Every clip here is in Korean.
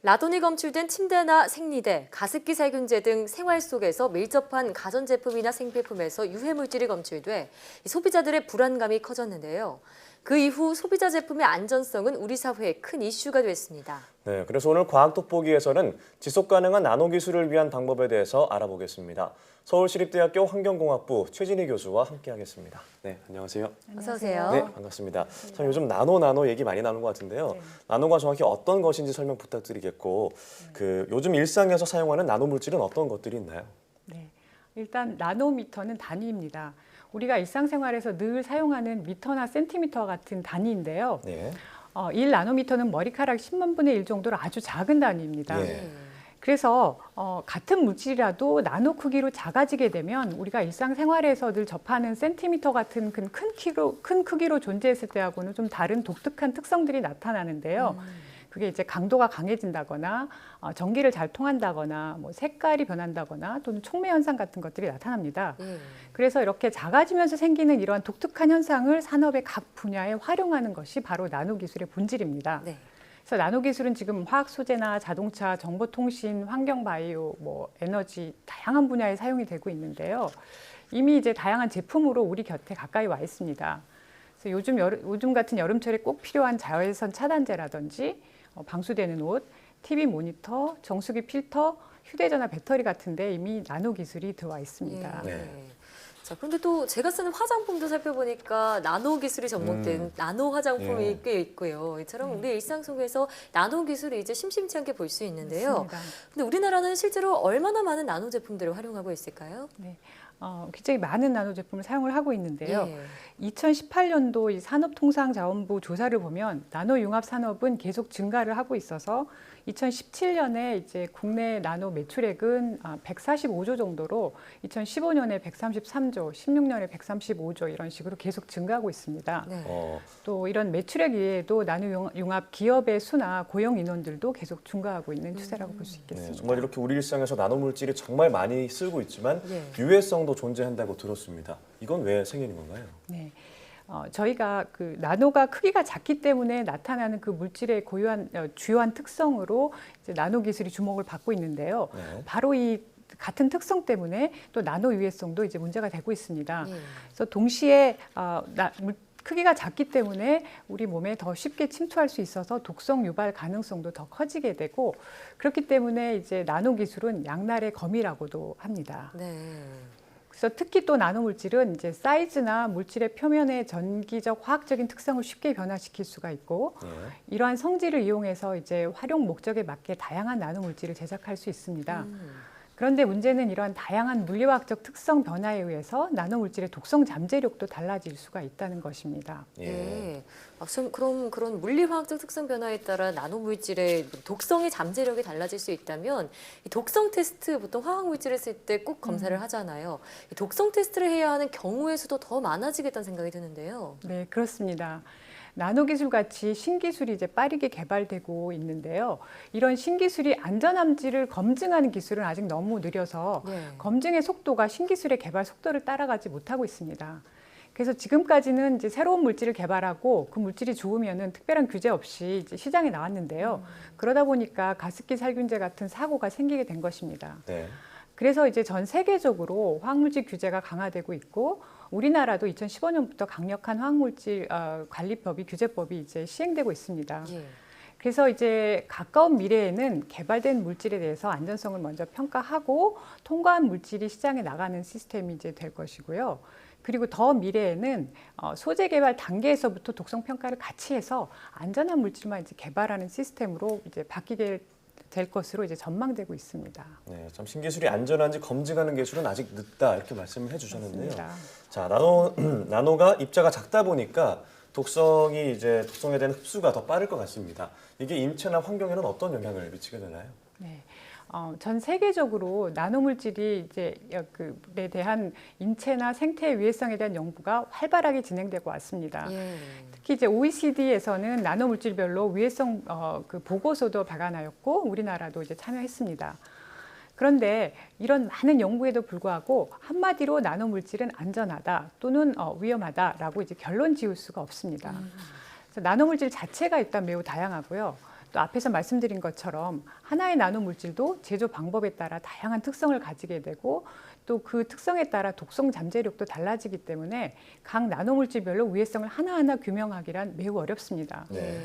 라돈이 검출된 침대나 생리대, 가습기 살균제 등 생활 속에서 밀접한 가전제품이나 생필품에서 유해물질이 검출돼 소비자들의 불안감이 커졌는데요. 그 이후 소비자 제품의 안전성은 우리 사회에 큰 이슈가 됐습니다. 네, 그래서 오늘 과학 돋보기에서는 지속 가능한 나노 기술을 위한 방법에 대해서 알아보겠습니다. 서울시립대학교 환경공학부 최진희 교수와 함께하겠습니다. 네, 안녕하세요. 어서 오세요. 네, 반갑습니다. 참 요즘 나노 얘기 많이 나오는 것 같은데요. 네. 나노가 정확히 어떤 것인지 설명 부탁드리겠고, 요즘 일상에서 사용하는 나노 물질은 어떤 것들이 있나요? 네, 일단 나노미터는 단위입니다. 우리가 일상생활에서 늘 사용하는 미터나 센티미터 같은 단위인데요. 네. 1나노미터는 머리카락 10만 분의 1 정도로 아주 작은 단위입니다. 예. 그래서 같은 물질이라도 나노 크기로 작아지게 되면 우리가 일상생활에서 늘 접하는 센티미터 같은 큰 크기로 존재했을 때하고는 좀 다른 독특한 특성들이 나타나는데요. 그게 이제 강도가 강해진다거나 전기를 잘 통한다거나 뭐 색깔이 변한다거나 또는 촉매 현상 같은 것들이 나타납니다. 그래서 이렇게 작아지면서 생기는 이러한 독특한 현상을 산업의 각 분야에 활용하는 것이 바로 나노 기술의 본질입니다. 네. 그래서 나노 기술은 지금 화학 소재나 자동차, 정보통신, 환경 바이오, 에너지 다양한 분야에 사용이 되고 있는데요. 이미 이제 다양한 제품으로 우리 곁에 가까이 와 있습니다. 그래서 요즘 같은 여름철에 꼭 필요한 자외선 차단제라든지 방수되는 옷, TV 모니터, 정수기 필터, 휴대전화 배터리 같은데 이미 나노 기술이 들어와 있습니다. 네. 자, 그런데 또 제가 쓰는 화장품도 살펴보니까 나노 기술이 접목된 나노 화장품이 예. 꽤 있고요. 이처럼 우리 일상 속에서 나노 기술이 이제 심심치 않게 볼 수 있는데요. 맞습니다. 근데 우리나라는 실제로 얼마나 많은 나노 제품들을 활용하고 있을까요? 네. 굉장히 많은 나노 제품을 사용을 하고 있는데요. 예. 2018년도 이 산업통상자원부 조사를 보면 나노 융합 산업은 계속 증가를 하고 있어서 2017년에 이제 국내 나노 매출액은 145조 정도로 2015년에 133조, 16년에 135조 이런 식으로 계속 증가하고 있습니다. 네. 또 이런 매출액 이외에도 나노 융합 기업의 수나 고용 인원들도 계속 증가하고 있는 추세라고 볼 수 있겠습니다. 네, 정말 이렇게 우리 일상에서 나노 물질이 정말 많이 쓰고 있지만 예. 유해성도 존재한다고 들었습니다. 이건 왜 생기는 건가요? 네. 저희가 그 나노가 크기가 작기 때문에 나타나는 그 물질의 주요한 특성으로 이제 나노 기술이 주목을 받고 있는데요. 네. 바로 이 같은 특성 때문에 또 나노 유해성도 이제 문제가 되고 있습니다. 예. 그래서 동시에 크기가 작기 때문에 우리 몸에 더 쉽게 침투할 수 있어서 독성 유발 가능성도 더 커지게 되고 그렇기 때문에 이제 나노 기술은 양날의 검이라고도 합니다. 네. 그래서 특히 또 나노 물질은 이제 사이즈나 물질의 표면의 전기적 화학적인 특성을 쉽게 변화시킬 수가 있고 네. 이러한 성질을 이용해서 이제 활용 목적에 맞게 다양한 나노 물질을 제작할 수 있습니다. 그런데 문제는 이러한 다양한 물리화학적 특성 변화에 의해서 나노 물질의 독성 잠재력도 달라질 수가 있다는 것입니다. 예. 예. 그럼 그런 물리화학적 특성 변화에 따라 나노 물질의 독성의 잠재력이 달라질 수 있다면 이 독성 테스트 보통 화학 물질을 쓸 때 꼭 검사를 하잖아요. 이 독성 테스트를 해야 하는 경우의 수도 더 많아지겠다는 생각이 드는데요. 네, 그렇습니다. 나노 기술 같이 신기술이 이제 빠르게 개발되고 있는데요. 이런 신기술이 안전함지를 검증하는 기술은 아직 너무 느려서 네. 검증의 속도가 신기술의 개발 속도를 따라가지 못하고 있습니다. 그래서 지금까지는 이제 새로운 물질을 개발하고 그 물질이 좋으면은 특별한 규제 없이 이제 시장에 나왔는데요. 그러다 보니까 가습기 살균제 같은 사고가 생기게 된 것입니다. 네. 그래서 이제 전 세계적으로 화학물질 규제가 강화되고 있고 우리나라도 2015년부터 강력한 화학물질 관리법이 규제법이 이제 시행되고 있습니다. 예. 그래서 이제 가까운 미래에는 개발된 물질에 대해서 안전성을 먼저 평가하고 통과한 물질이 시장에 나가는 시스템이 이제 될 것이고요. 그리고 더 미래에는 소재 개발 단계에서부터 독성 평가를 같이 해서 안전한 물질만 이제 개발하는 시스템으로 이제 바뀌게 될 것으로 이제 전망되고 있습니다. 네, 참 신기술이 안전한지 검증하는 기술은 아직 늦다 이렇게 말씀을 해주셨는데요. 맞습니다. 자, 나노가 입자가 작다 보니까 독성에 대한 흡수가 더 빠를 것 같습니다. 이게 인체나 환경에는 어떤 영향을 미치게 되나요? 네. 전 세계적으로 나노 물질이 에 대한 인체나 생태의 위해성에 대한 연구가 활발하게 진행되고 왔습니다. 예. 특히 이제 OECD에서는 나노 물질별로 위해성 그 보고서도 발간하였고 우리나라도 이제 참여했습니다. 그런데 이런 많은 연구에도 불구하고 한마디로 나노 물질은 안전하다 또는 위험하다라고 이제 결론 지을 수가 없습니다. 그래서 나노 물질 자체가 일단 매우 다양하고요. 또 앞에서 말씀드린 것처럼 하나의 나노 물질도 제조 방법에 따라 다양한 특성을 가지게 되고 또 그 특성에 따라 독성 잠재력도 달라지기 때문에 각 나노 물질별로 위해성을 하나하나 규명하기란 매우 어렵습니다. 네.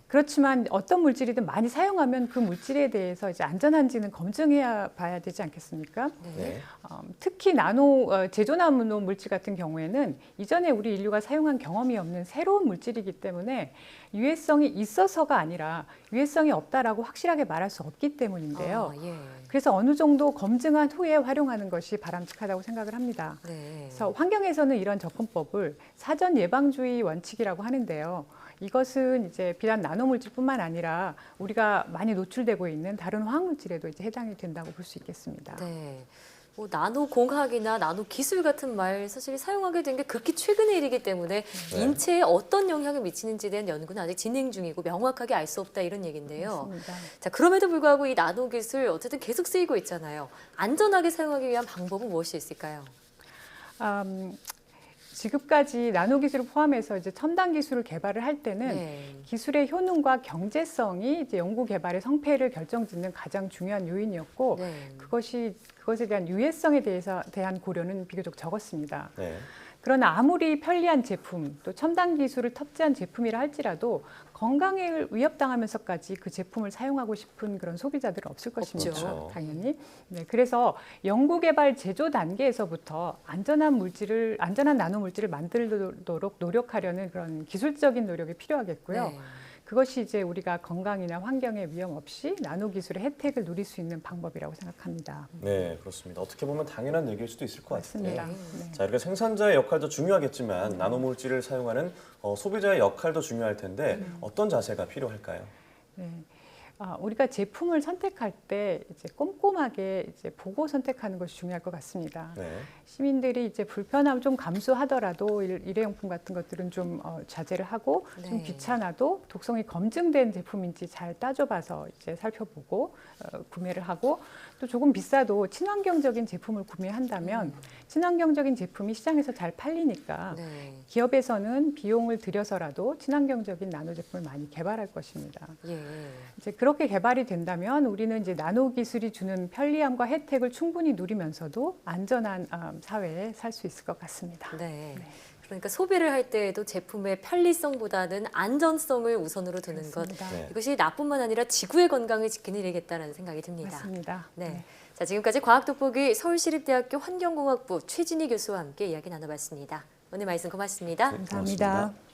그렇지만 어떤 물질이든 많이 사용하면 그 물질에 대해서 이제 안전한지는 검증해야 봐야 되지 않겠습니까? 네. 특히 제조 나노 물질 같은 경우에는 이전에 우리 인류가 사용한 경험이 없는 새로운 물질이기 때문에 유해성이 있어서가 아니라 유해성이 없다라고 확실하게 말할 수 없기 때문인데요. 예. 그래서 어느 정도 검증한 후에 활용하는 것이 바람직하다고 생각을 합니다. 네. 그래서 환경에서는 이런 접근법을 사전 예방주의 원칙이라고 하는데요. 이것은 이제 비단 나노물질뿐만 아니라 우리가 많이 노출되고 있는 다른 화학물질에도 이제 해당이 된다고 볼 수 있겠습니다. 네. 뭐 나노 공학이나 나노 기술 같은 말 사실 사용하게 된 게 극히 최근의 일이기 때문에 네. 인체에 어떤 영향을 미치는지에 대한 연구는 아직 진행 중이고 명확하게 알 수 없다 이런 얘기인데요. 맞습니다. 자, 그럼에도 불구하고 이 나노 기술 어쨌든 계속 쓰이고 있잖아요. 안전하게 사용하기 위한 방법은 무엇이 있을까요? 지금까지 나노 기술을 포함해서 이제 첨단 기술을 개발을 할 때는 네. 기술의 효능과 경제성이 이제 연구 개발의 성패를 결정짓는 가장 중요한 요인이었고 네. 그것에 대한 유해성에 대한 고려는 비교적 적었습니다. 네. 그러나 아무리 편리한 제품, 또 첨단 기술을 탑재한 제품이라 할지라도 건강에 위협당하면서까지 그 제품을 사용하고 싶은 그런 소비자들은 없을 것입니다. 그렇죠. 당연히. 네, 그래서 연구개발 제조 단계에서부터 안전한 나노 물질을 만들도록 노력하려는 그런 기술적인 노력이 필요하겠고요. 네. 그것이 이제 우리가 건강이나 환경에 위험 없이 나노 기술의 혜택을 누릴 수 있는 방법이라고 생각합니다. 네, 그렇습니다. 어떻게 보면 당연한 얘기일 수도 있을 것 같습니다. 맞습니다. 네. 자, 이렇게 생산자의 역할도 중요하겠지만 나노물질을 사용하는 소비자의 역할도 중요할 텐데 어떤 자세가 필요할까요? 네. 우리가 제품을 선택할 때 이제 꼼꼼하게 이제 보고 선택하는 것이 중요할 것 같습니다. 네. 시민들이 이제 불편함을 좀 감수하더라도 일회용품 같은 것들은 좀 자제를 하고 좀 네. 귀찮아도 독성이 검증된 제품인지 잘 따져봐서 이제 살펴보고 구매를 하고 또 조금 비싸도 친환경적인 제품을 구매한다면 친환경적인 제품이 시장에서 잘 팔리니까 네. 기업에서는 비용을 들여서라도 친환경적인 나노 제품을 많이 개발할 것입니다. 예. 이제 그렇게 개발이 된다면 우리는 이제 나노 기술이 주는 편리함과 혜택을 충분히 누리면서도 안전한 사회에 살 수 있을 것 같습니다. 네. 그러니까 소비를 할 때에도 제품의 편리성보다는 안전성을 우선으로 두는 것. 맞습니다. 네. 이것이 나뿐만 아니라 지구의 건강을 지키는 일이겠다는 생각이 듭니다. 맞습니다. 네. 자, 지금까지 과학돋보기 서울시립대학교 환경공학부 최진희 교수와 함께 이야기 나눠봤습니다. 오늘 말씀 고맙습니다. 네, 감사합니다. 고맙습니다.